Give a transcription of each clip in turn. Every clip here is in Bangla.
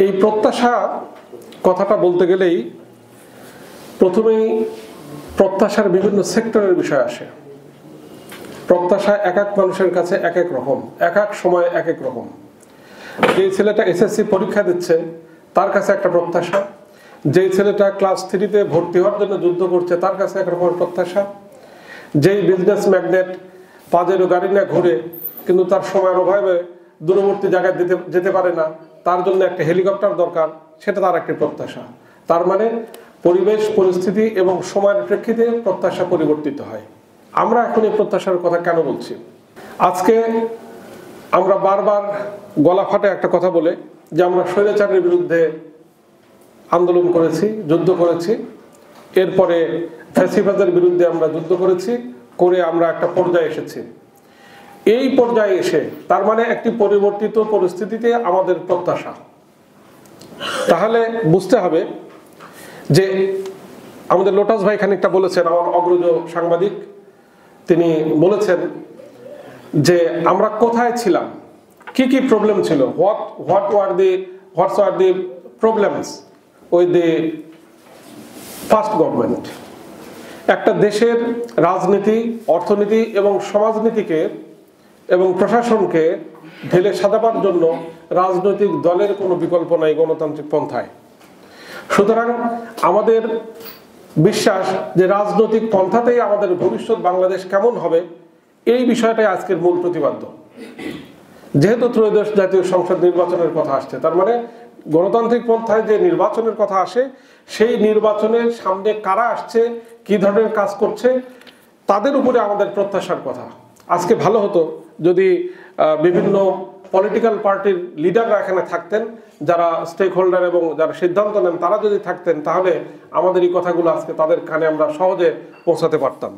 এই প্রত্যাশা কথাটা বলতে গেলেই প্রথমেই প্রত্যাশার বিভিন্ন সেক্টরের বিষয় আসে। প্রত্যাশা এক এক মানুষের কাছে এক এক রকম, এক এক সময় এক এক রকম। যে ছেলেটা এসএসসি পরীক্ষা দিচ্ছে তার কাছে একটা প্রত্যাশা, যেই ছেলেটা ক্লাস 3-তে ভর্তি হওয়ার জন্য যুদ্ধ করছে তার কাছে এক রকমের প্রত্যাশা, যেই বিজনেস ম্যাগনেট পাজেরো গাড়ি নিয়ে ঘুরে কিন্তু তার সময়ের অভাবে দূরবর্তী জায়গায় যেতে পারে না, তার জন্য একটা হেলিকপ্টার দরকার, সেটা তার একটি প্রত্যাশা। তার মানে পরিবেশ পরিস্থিতি এবং সময়ের প্রেক্ষিতে প্রত্যাশা পরিবর্তিত হয়। আমরা এখন এই প্রত্যাশার কথা কেন বলছি? আজকে আমরা বারবার গলা ফাটে একটা কথা বলে যে আমরা স্বৈরাচারের বিরুদ্ধে আন্দোলন করেছি, যুদ্ধ করেছি, এরপরে ফ্যাসিবাদের বিরুদ্ধে আমরা যুদ্ধ করেছি, করে আমরা একটা পর্যায়ে এসেছি। এই পর্যায়ে এসে তার মানে একটি পরিবর্তিত পরিস্থিতিতে আমাদের প্রত্যাশা। তাহলে বুঝতে হবে যে আমাদের লোটাস ভাই খানিকটা বলেছেন, আমার অগ্রজ সাংবাদিক, তিনি বলেছেন যে আমরা কোথায় ছিলাম, কি কি প্রবলেম ছিল, what's are the problems with the first government. একটা দেশের রাজনীতি, অর্থনীতি এবং সমাজনীতিকে এবং প্রশাসনকে ঢেলে সাজাবার জন্য রাজনৈতিক দলের কোনো বিকল্প নাই গণতান্ত্রিক পন্থায়। সুতরাং আমাদের বিশ্বাস যে রাজনৈতিক পন্থাতেই আমাদের ভবিষ্যৎ বাংলাদেশ কেমন হবে, এই বিষয়টাই আজকের মূল প্রতিপাদ্য। যেহেতু ত্রয়োদশ জাতীয় সংসদ নির্বাচনের কথা আসছে, তার মানে গণতান্ত্রিক পন্থায় যে নির্বাচনের কথা আসে, সেই নির্বাচনের সামনে কারা আসছে, কি ধরনের কাজ করছে, তাদের উপরে আমাদের প্রত্যাশার কথা। আজকে ভালো হতো যদি বিভিন্ন পলিটিক্যাল পার্টির লিডাররা এখানে থাকতেন, যারা স্টেক হোল্ডার এবং যারা সিদ্ধান্ত নেন তারা যদি থাকতেন, তাহলে আমাদের এই কথাগুলো আজকে তাদের কানে আমরা সহজে পৌঁছাতে পারতাম।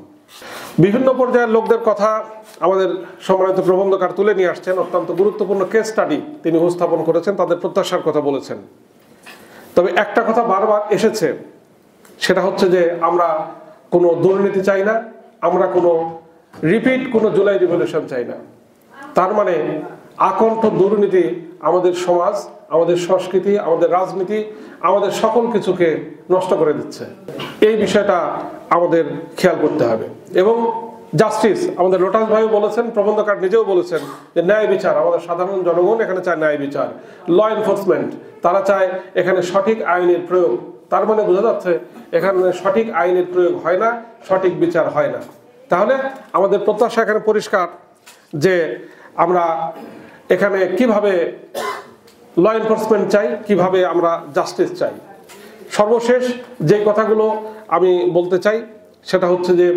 বিভিন্ন পর্যায়ের লোকদের কথা আমাদের সম্মানিত প্রবন্ধকার তুলে নিয়ে আসছেন, অত্যন্ত গুরুত্বপূর্ণ কেস স্টাডি তিনি উপস্থাপন করেছেন, তাদের প্রত্যাশার কথা বলেছেন। তবে একটা কথা বারবার এসেছে, সেটা হচ্ছে যে আমরা কোনো দুর্নীতি চাই না, আমরা কোনো রিপিট কোনো জুলাই রিভলিউশন চাই না। তার মানে আকণ্ঠ দুর্নীতি আমাদের সমাজ, আমাদের সংস্কৃতি, আমাদের রাজনীতি, আমাদের সকল কিছুকে নষ্ট করে দিচ্ছে। এই বিষয়টা আমাদের খেয়াল করতে হবে। এবং জাস্টিস, আমাদের লোটাস ভাই বলেছেন, প্রবন্ধকার নিজেও বলেছেন যে ন্যায় বিচার, আমাদের সাধারণ জনগণ এখানে চায় ন্যায় বিচার। ল এনফোর্সমেন্ট, তারা চায় এখানে সঠিক আইনের প্রয়োগ। তার মানে বোঝা যাচ্ছে এখানে সঠিক আইনের প্রয়োগ হয় না, সঠিক বিচার হয় না। তাহলে আমাদের প্রত্যাশা এখানে পরিষ্কার যে আমরা এখানে কিভাবে ল এনফোর্সমেন্ট চাই, কিভাবে আমরা জাস্টিস চাই। সর্বশেষ যে কথাগুলো আমি বলতে চাই সেটা হচ্ছে যে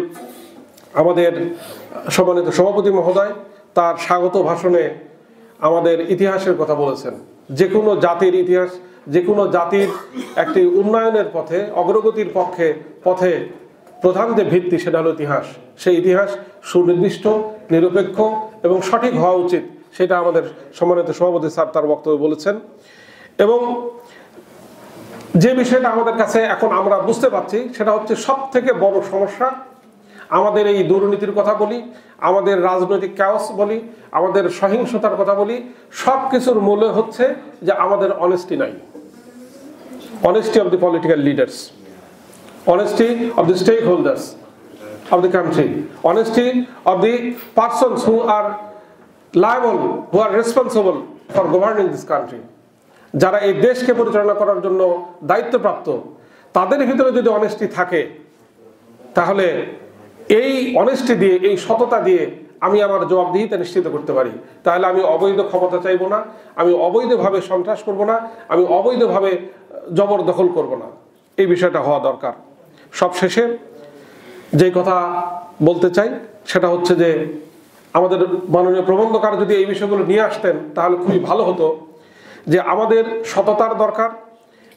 আমাদের সম্মানিত সভাপতি মহোদয় তার স্বাগত ভাষণে আমাদের ইতিহাসের কথা বলেছেন। যে কোনো জাতির ইতিহাস, যে কোনো জাতির একটি উন্নয়নের পথে, অগ্রগতির পথে প্রধান যে ভিত্তি সেটা হলো ইতিহাস। সেই ইতিহাস সুনির্দিষ্ট, নিরপেক্ষ এবং সঠিক হওয়া উচিত, সেটা আমাদের সম্মানিত সভাপতি স্যার তার বক্তব্যে বলেছেন। এবং যে বিষয়টা আমাদের কাছে এখন আমরা বুঝতে পারছি সেটা হচ্ছে সব থেকে বড় সমস্যা, আমাদের এই দুর্নীতির কথা বলি, আমাদের রাজনৈতিক ক্যাওস বলি, আমাদের সহিংসতার কথা বলি, সব কিছুর মূলে হচ্ছে যে আমাদের অনেস্টি নাই। Honesty of the political leaders, honesty of the stakeholders of the country, honesty of the persons who are liable, who are responsible for governing this country, যারা এই দেশকে পরিচালনা করার জন্য দায়িত্বপ্রাপ্ত, তাদের ভিতরে যদি অনেস্টি থাকে, তাহলে এই অনেস্টি দিয়ে, এই সততা দিয়ে আমি আমার জবাবদিহিতা নিশ্চিত করতে পারি। তাহলে আমি অবৈধ ক্ষমতা চাইব না, আমি অবৈধভাবে সন্ত্রাস করব না, আমি অবৈধভাবে জবরদখল করব না। এই বিষয়টা হওয়া দরকার। সবশেষে যে কথা বলতে চাই সেটা হচ্ছে যে আমাদের মাননীয় প্রবন্ধকার যদি এই বিষয়গুলো নিয়ে আসতেন তাহলে খুবই ভালো হতো। যে আমাদের সততার দরকার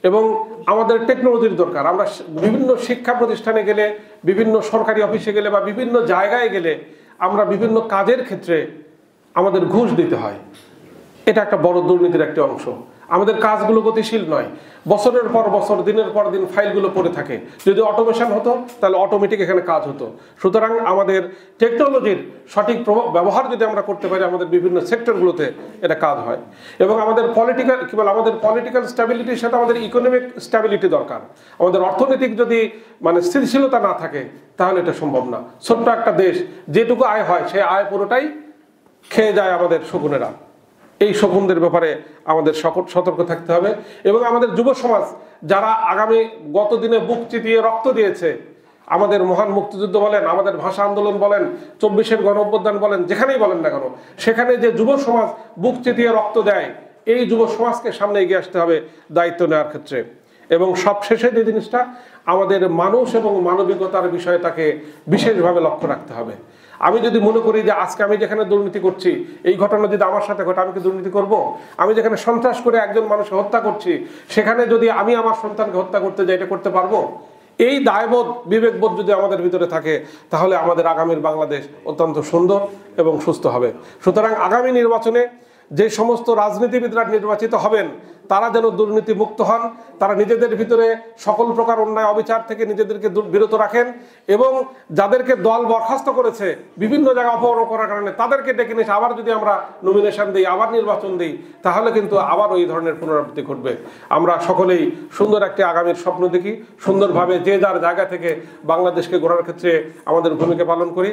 এবং আমাদের টেকনোলজির দরকার। আমরা বিভিন্ন শিক্ষা প্রতিষ্ঠানে গেলে, বিভিন্ন সরকারি অফিসে গেলে বা বিভিন্ন জায়গায় গেলে আমরা বিভিন্ন কাজের ক্ষেত্রে আমাদের ঘুষ দিতে হয়। এটা একটা বড় দুর্নীতির একটি অংশ। আমাদের কাজগুলো গতিশীল নয়, বছরের পর বছর দিনের পর দিন ফাইলগুলো পড়ে থাকে। যদি অটোমেশন হতো তাহলে অটোমেটিক এখানে কাজ হতো। সুতরাং আমাদের টেকনোলজির সঠিক ব্যবহার যদি আমরা করতে পারি আমাদের বিভিন্ন সেক্টরগুলোতে এটা কাজ হয়। এবং আমাদের পলিটিক্যাল স্ট্যাবিলিটির সাথে আমাদের ইকোনমিক স্ট্যাবিলিটি দরকার। আমাদের অর্থনৈতিক যদি স্থিতিশীলতা না থাকে তাহলে এটা সম্ভব না। ছোট্ট একটা দেশ, যেটুকু আয় হয় সেই আয় পুরোটাই খেয়ে যায় আমাদের শকুনেরা। এই শকুনদের ব্যাপারে আমাদের সতর্ক থাকতে হবে। এবং আমাদের যুব সমাজ যারা আগামী গত দিনে বুক চিতিয়ে রক্ত দিয়েছে, আমাদের মহান মুক্তিযুদ্ধ বলেন, আমাদের ভাষা আন্দোলন বলেন, 24-এর গণঅভ্যুত্থান বলেন, যেখানেই বলেন না কেন, সেখানে যে যুব সমাজ বুক চিতিয়ে রক্ত দেয়, এই যুব সমাজকে সামনে এগিয়ে আসতে হবে দায়িত্ব নেওয়ার ক্ষেত্রে। এবং সবশেষে যে জিনিসটা, আমাদের মানুষ এবং মানবিকতার বিষয়টাকে বিশেষভাবে লক্ষ্য রাখতে হবে। আমি যদি মনে করি যে আজকে আমি যেখানে দুর্নীতি করছি, এই ঘটনা যদি আমার সাথে ঘটে, আমি কি দুর্নীতি করব? আমি যেখানে সন্ত্রাস করে একজন মানুষকে হত্যা করছি, সেখানে যদি আমি আমার সন্তানকে হত্যা করতে যাই, এটা করতে পারবো? এই দায়বোধ, বিবেকবোধ যদি আমাদের ভিতরে থাকে, তাহলে আমাদের আগামীর বাংলাদেশ অত্যন্ত সুন্দর এবং সুস্থ হবে। সুতরাং আগামী নির্বাচনে যে সমস্ত রাজনীতিবিদরা নির্বাচিত হবেন তারা যেন দুর্নীতি মুক্ত হন, তারা নিজেদের ভিতরে সকল প্রকার অন্যায় অবিচার থেকে নিজেদেরকে বিরত রাখেন, এবং যাদেরকে দল বরখাস্ত করেছে বিভিন্ন জায়গায় অপহরণ করার কারণে, তাদেরকে ডেকে নিয়ে আবার যদি আমরা নমিনেশন দিই, আবার নির্বাচন দিই, তাহলে কিন্তু আবার ওই ধরনের পুনরাবৃত্তি ঘটবে। আমরা সকলেই সুন্দর একটি আগামীর স্বপ্ন দেখি, সুন্দরভাবে যে যার জায়গা থেকে বাংলাদেশকে গড়ার ক্ষেত্রে আমাদের ভূমিকা পালন করি।